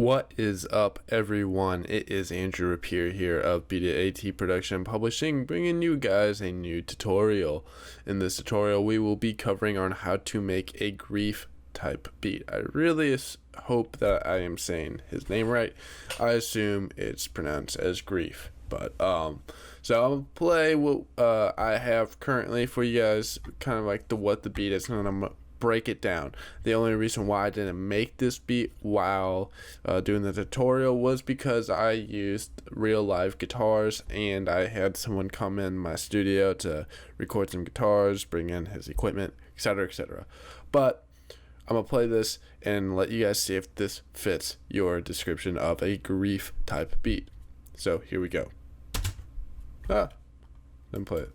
What is up, everyone? It is Andrew Rapier here of Beta AT Production Publishing, bringing you guys a new tutorial. In this tutorial, we will be covering on how to make a Greaf type beat. I really hope that I am saying his name right. I assume it's pronounced as Greaf, but so I'll play what I have currently for you guys, kind of like what the beat is, and I'm gonna break it down. The only reason why I didn't make this beat while doing the tutorial was because I used real live guitars, and I had someone come in my studio to record some guitars, bring in his equipment, etc., etc. But I'm gonna play this and let you guys see if this fits your description of a Greaf type beat. So here we go. Then play it.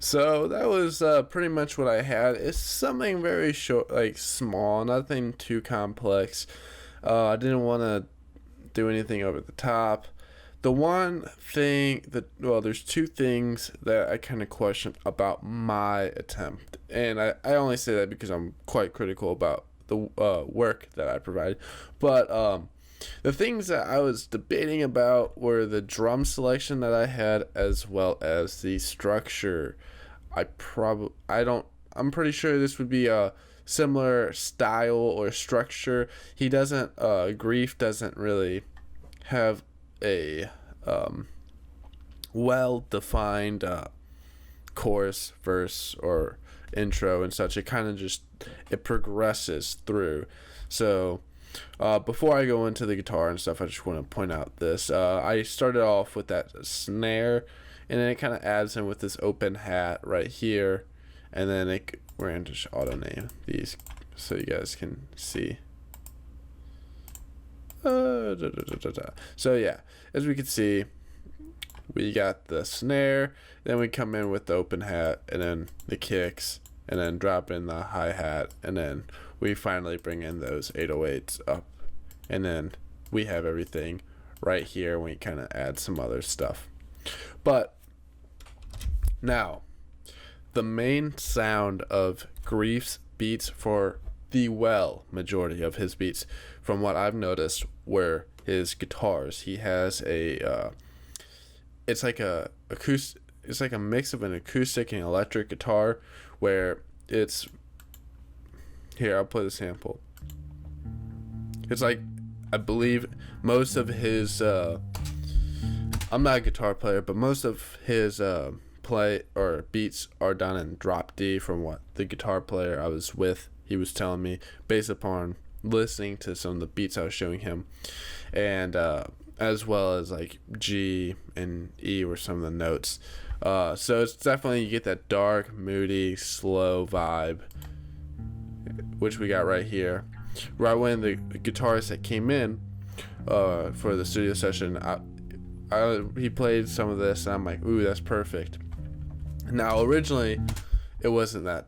So that was pretty much what I had. It's something very short, like small, nothing too complex. I didn't want to do anything over the top. The one thing there's two things that I kind of question about my attempt, and I only say that because I'm quite critical about the work that I provide. But the things that I was debating about were the drum selection that I had, as well as the structure. I'm pretty sure this would be a similar style or structure. Greaf doesn't really have a well-defined chorus, verse, or intro and such. It kind of it progresses through. So before I go into the guitar and stuff, I just want to point out this. I started off with that snare, and then it kind of adds in with this open hat right here, and then we're going to just auto name these so you guys can see. So yeah, as we can see, we got the snare, then we come in with the open hat, and then the kicks, and then drop in the hi-hat, and then we finally bring in those 808s up, and then we have everything right here. We kind of add some other stuff. But now, the main sound of Greaf's beats, for the majority of his beats, from what I've noticed, were his guitars. He has it's like a mix of an acoustic and electric guitar, where it's, here, I'll play the sample. It's like, I believe most of his I'm not a guitar player, but most of his play or beats are done in drop D, from what the guitar player I was with, he was telling me, based upon listening to some of the beats I was showing him. And as well as like G and E were some of the notes. So it's definitely, you get that dark, moody, slow vibe, which we got right here. Right when the guitarist that came in for the studio session, he played some of this, and I'm like, ooh, that's perfect. Now, originally, it wasn't that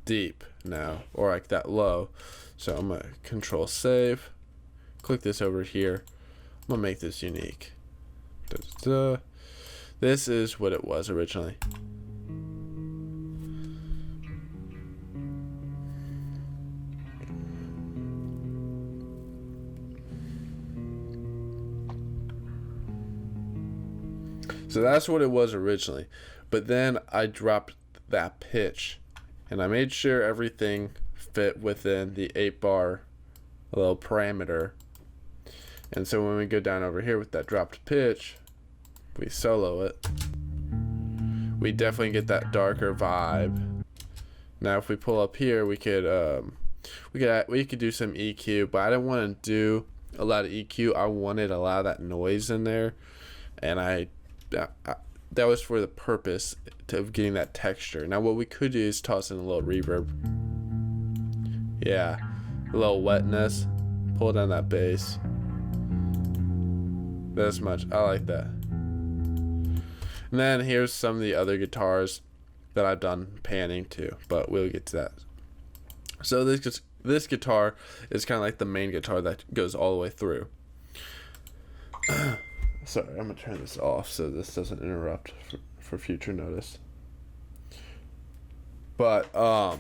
deep now, or like that low. So I'm going to control save, click this over here. I'm going to make this unique. Da-da-da. This is what it was originally. So that's what it was originally. But then I dropped that pitch, and I made sure everything fit within the 8-bar little parameter. And so when we go down over here with that dropped pitch, we solo it, we definitely get that darker vibe. Now if we pull up here, we could do some EQ, but I didn't want to do a lot of EQ. I wanted a lot of that noise in there, and that was for the purpose of getting that texture. Now what we could do is toss in a little reverb. Yeah, a little wetness. Pull down that bass. This much. I like that. And then here's some of the other guitars that I've done panning to, but we'll get to that. So this guitar is kind of like the main guitar that goes all the way through. Sorry, I'm gonna turn this off so this doesn't interrupt for future notice. But that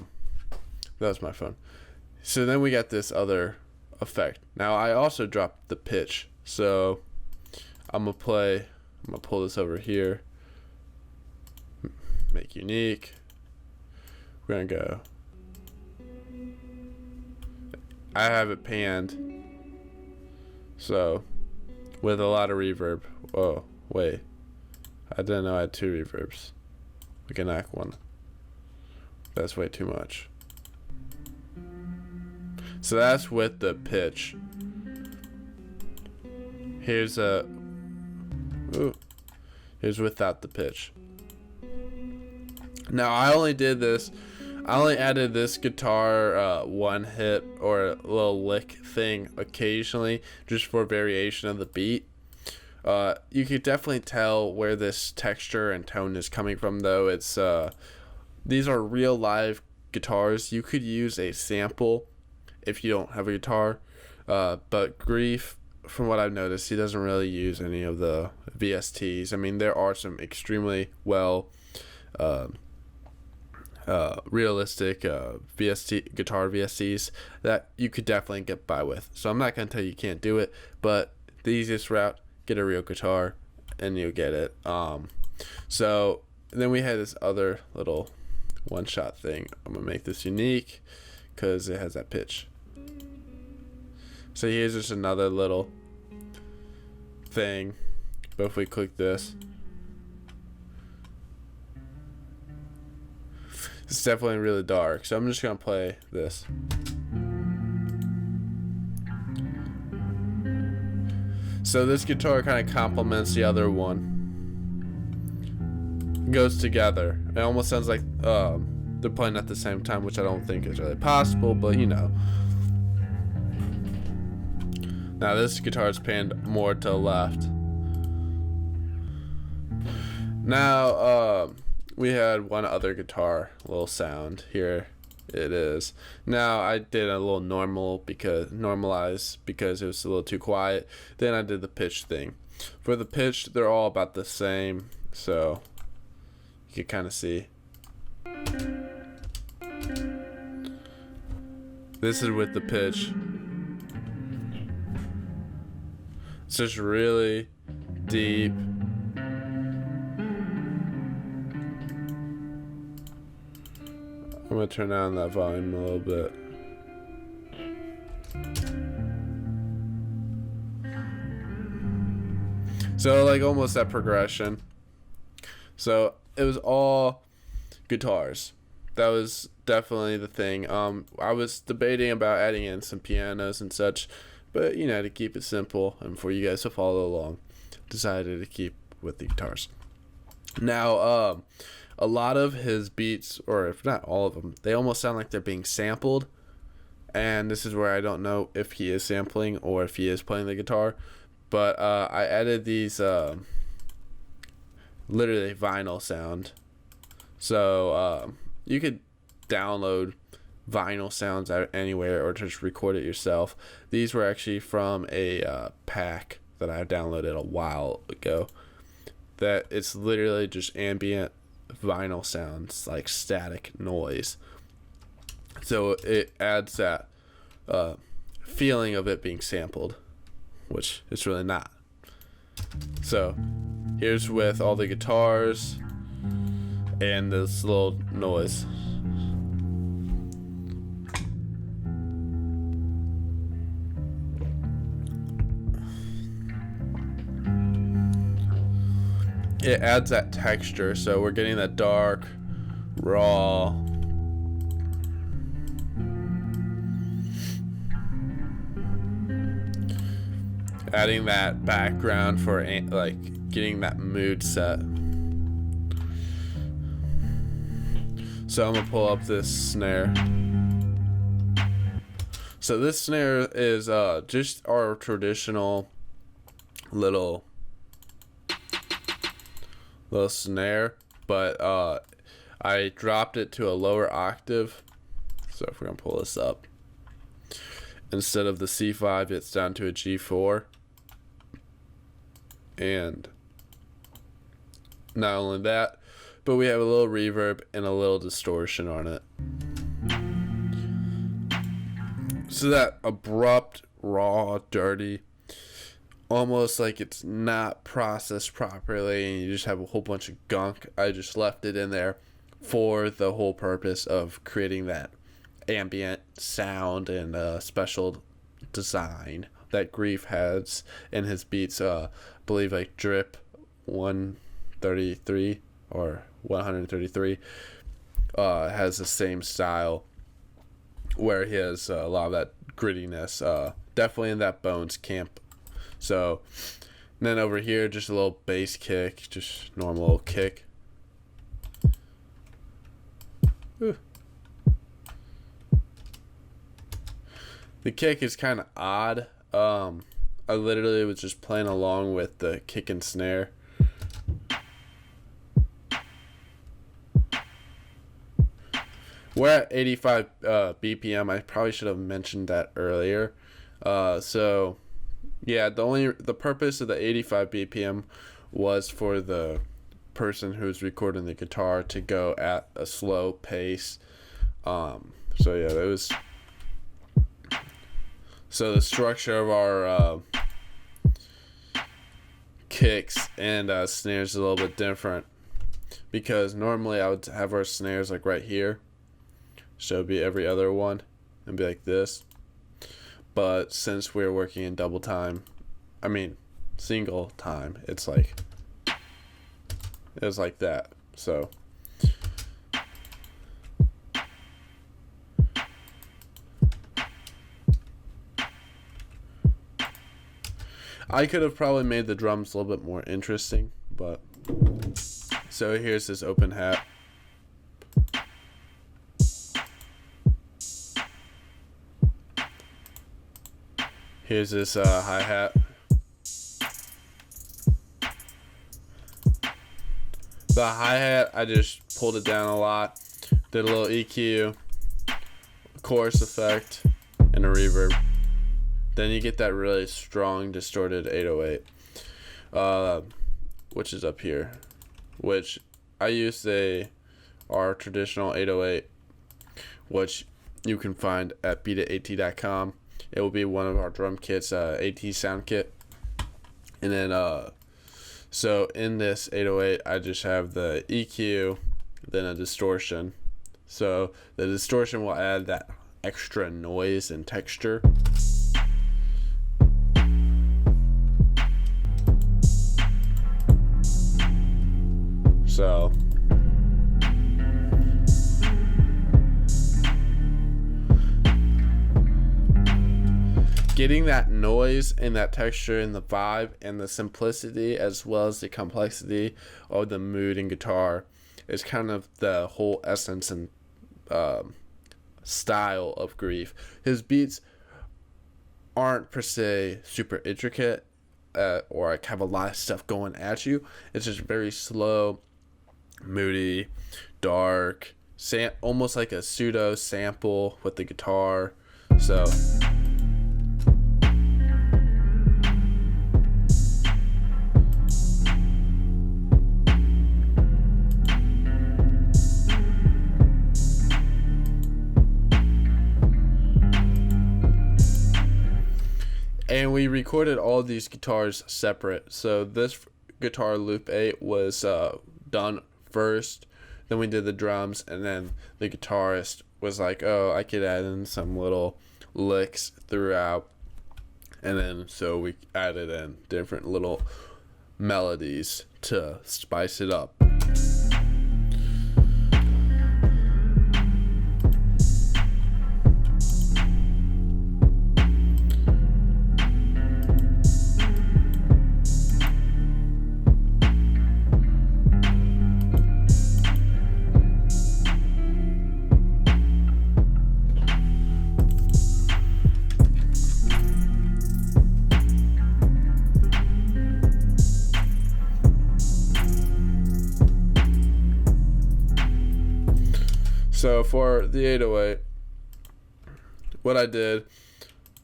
was my phone. So then we got this other effect. Now I also dropped the pitch, so I'm gonna pull this over here, make unique. We're gonna go, I have it panned, so with a lot of reverb. Oh wait, I didn't know I had 2 reverbs. We can act one. That's way too much. So that's with the pitch. Here's without the pitch. Now I only added this guitar one hit or a little lick thing occasionally, just for variation of the beat. You could definitely tell where this texture and tone is coming from, though. It's these are real live guitars. You could use a sample if you don't have a guitar, but Greaf, from what I've noticed, he doesn't really use any of the VSTs. I mean, there are some extremely well realistic guitar VSTs that you could definitely get by with. So I'm not gonna tell you can't do it, but the easiest route, get a real guitar and you'll get it. So then we had this other little one-shot thing. I'm gonna make this unique because it has that pitch. So here's just another little thing, but if we click this, it's definitely really dark, so I'm just gonna play this. So this guitar kind of complements the other one. It goes together. It almost sounds like they're playing at the same time, which I don't think is really possible, but you know. Now this guitar is panned more to the left. Now we had one other guitar little sound. Here it is. Now I did a little normalize because it was a little too quiet. Then I did the pitch thing. For the pitch, they're all about the same, so you can kind of see. This is with the pitch. It's just really deep. I'm gonna turn down that volume a little bit. So like almost that progression. So it was all guitars. That was definitely the thing. I was debating about adding in some pianos and such, But you know, to keep it simple and for you guys to follow along, decided to keep with the guitars. Now, a lot of his beats, or if not all of them, they almost sound like they're being sampled. And this is where I don't know if he is sampling or if he is playing the guitar. But I added these literally vinyl sound. So you could download vinyl sounds out anywhere or just record it yourself. These were actually from a pack that I downloaded a while ago. That it's literally just ambient vinyl sounds, like static noise. So it adds that feeling of it being sampled, which it's really not. So here's with all the guitars and this little noise. It adds that texture, so we're getting that dark, raw, adding that background for like getting that mood set. So I'm gonna pull up this snare. So this snare is just our traditional little snare, but I dropped it to a lower octave. So if we're gonna pull this up, instead of the C5, it's down to a G4. And not only that, but we have a little reverb and a little distortion on it. So that abrupt, raw, dirty, almost like it's not processed properly and you just have a whole bunch of gunk. I just left it in there for the whole purpose of creating that ambient sound and special design that Greaf has in his beats. I believe like Drip 133 or 133 has the same style where he has a lot of that grittiness, definitely in that Bones camp. So then over here, just a little bass kick, just normal little kick. Ooh. The kick is kind of odd. I literally was just playing along with the kick and snare. We're at 85 BPM. I probably should have mentioned that earlier. So yeah, the purpose of the 85 BPM was for the person who's recording the guitar to go at a slow pace. So yeah, it was. So the structure of our kicks and snares is a little bit different, because normally I would have our snares like right here, so it'd be every other one and be like this. But since we're working in single time, it's like that. So I could have probably made the drums a little bit more interesting, but so here's this open hat. Here's this hi-hat. The hi-hat, I just pulled it down a lot, did a little EQ, chorus effect, and a reverb. Then you get that really strong distorted 808, which is up here, which I use our traditional 808, which you can find at beatat.com. It will be one of our drum kits, AT sound kit. And then so in this 808, I just have the EQ, then a distortion. So the distortion will add that extra noise and texture. So getting that noise and that texture and the vibe and the simplicity as well as the complexity of the mood and guitar is kind of the whole essence and style of Greaf. His beats aren't per se super intricate or like have a lot of stuff going at you. It's just very slow, moody, dark, almost like a pseudo sample with the guitar. So and we recorded all these guitars separate. So this guitar loop 8 was done first, then we did the drums, and then the guitarist was like, oh, I could add in some little licks throughout, and then so we added in different little melodies to spice it up. So for the 808, what I did,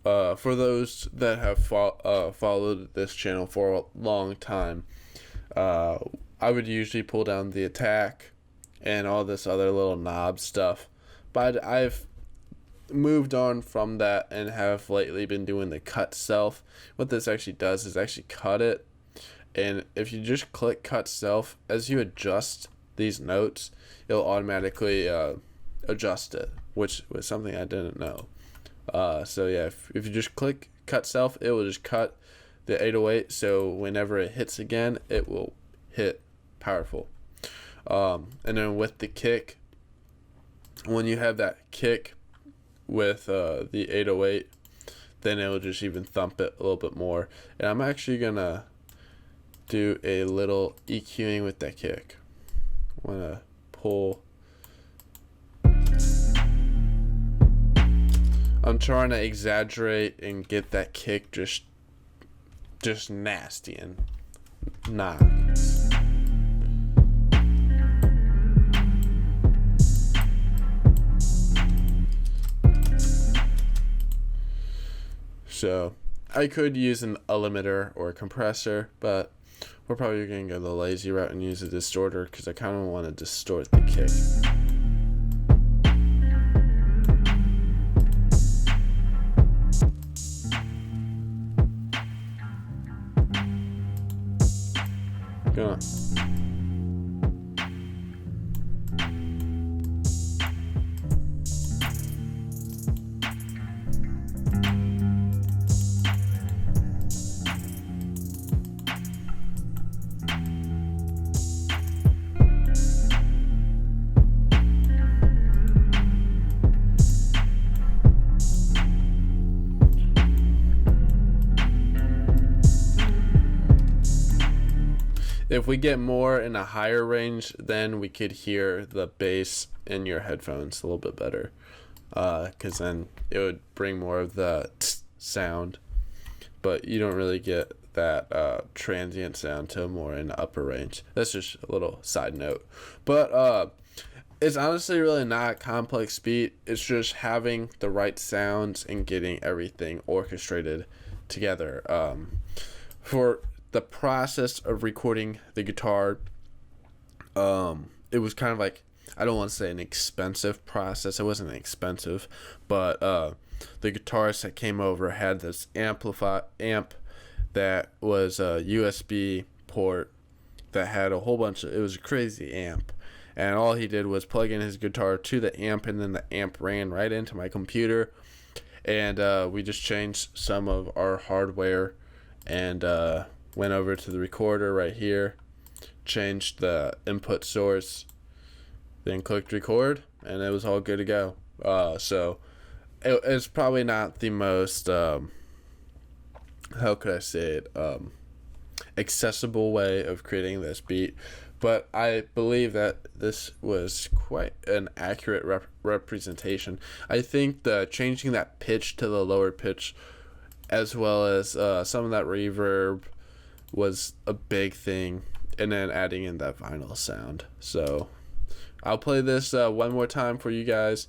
for those that have followed this channel for a long time, I would usually pull down the attack and all this other little knob stuff. But I've moved on from that and have lately been doing the cut self. What this actually does is actually cut it. And if you just click cut self, as you adjust these notes, it'll automatically adjust it, which was something I didn't know. So yeah, if you just click cut self, it will just cut the 808, so whenever it hits again, it will hit powerful. And then with the kick, when you have that kick with the 808, then it will just even thump it a little bit more. And I'm actually gonna do a little EQing with that kick. I'm gonna pull. I'm trying to exaggerate and get that kick just nasty and nice. So I could use a limiter or a compressor, but we're probably going to go the lazy route and use a distorter because I kind of want to distort the kick. Go on. If we get more in a higher range, then we could hear the bass in your headphones a little bit better, because then it would bring more of the sound, but you don't really get that transient sound till more in the upper range. That's just a little side note, but it's honestly really not a complex beat. It's just having the right sounds and getting everything orchestrated together. For the process of recording the guitar, it was kind of like, I don't want to say an expensive process. It wasn't expensive, but the guitarist that came over had this amp that was a USB port that had a whole bunch of, it was a crazy amp, and all he did was plug in his guitar to the amp, and then the amp ran right into my computer, and we just changed some of our hardware and went over to the recorder right here, changed the input source, then clicked record, and it was all good to go. So it's probably not the most how could I say it, accessible way of creating this beat, but I believe that this was quite an accurate representation. I think the changing that pitch to the lower pitch, as well as some of that reverb, was a big thing, and then adding in that vinyl sound. So I'll play this one more time for you guys.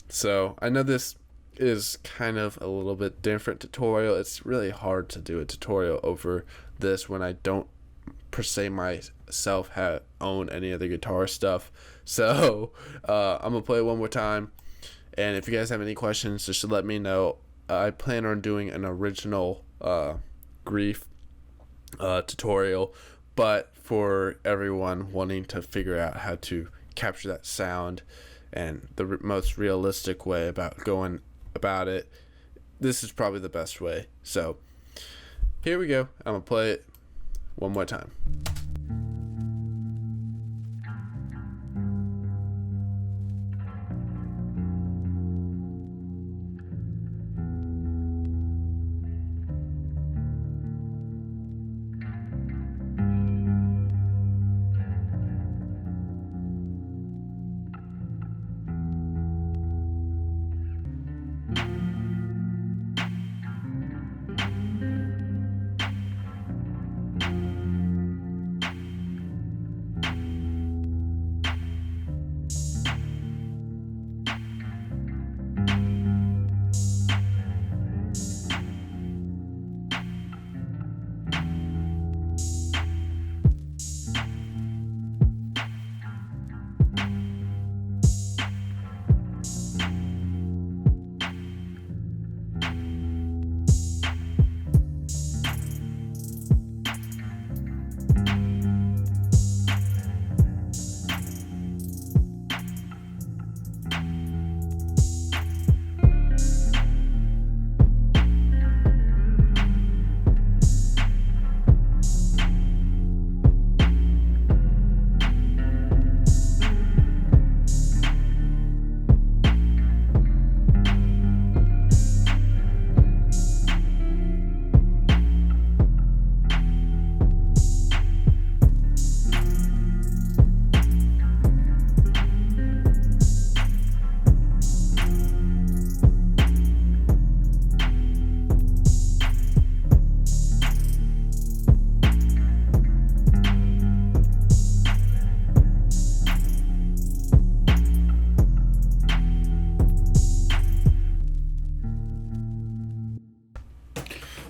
So I know this is kind of a little bit different tutorial. It's really hard to do a tutorial over this when I don't per se myself own any of the guitar stuff. So I'm gonna play it one more time, and if you guys have any questions, just let me know. I plan on doing an original Greaf tutorial, but for everyone wanting to figure out how to capture that sound and the most realistic way about going about it, this is probably the best way. So here we go. I'm gonna play it one more time.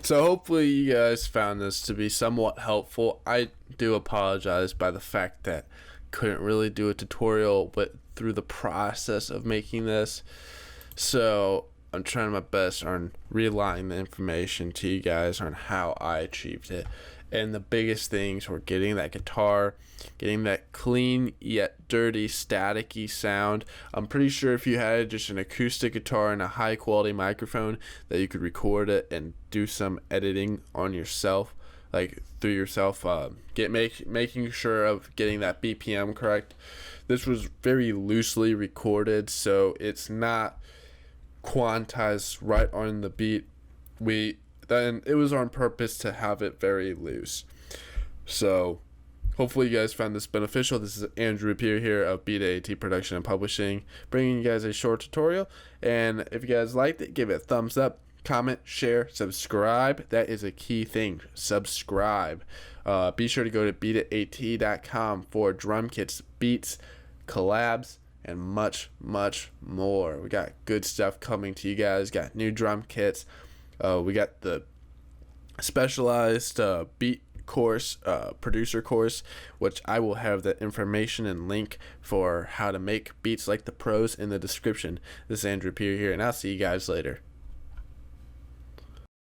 So hopefully you guys found this to be somewhat helpful. I do apologize by the fact that couldn't really do a tutorial, but through the process of making this, so I'm trying my best on relaying the information to you guys on how I achieved it. And the biggest things were getting that guitar, getting that clean yet dirty, staticky sound. I'm pretty sure if you had just an acoustic guitar and a high quality microphone, that you could record it and do some editing on yourself, like through yourself, making sure of getting that BPM correct. This was very loosely recorded, so it's not quantized right on the beat. Then it was on purpose to have it very loose. So hopefully you guys found this beneficial. This is Andrew Pierre here of Beta AT Production and Publishing, bringing you guys a short tutorial. And if you guys liked it, give it a thumbs up, comment, share, subscribe. That is a key thing. Subscribe. Be sure to go to betaat.com for drum kits, beats, collabs, and much, much more. We got good stuff coming to you guys. Got new drum kits. We got the specialized beat course, producer course, which I will have the information and link for how to make beats like the pros in the description. This is Andrew Pierre here, and I'll see you guys later.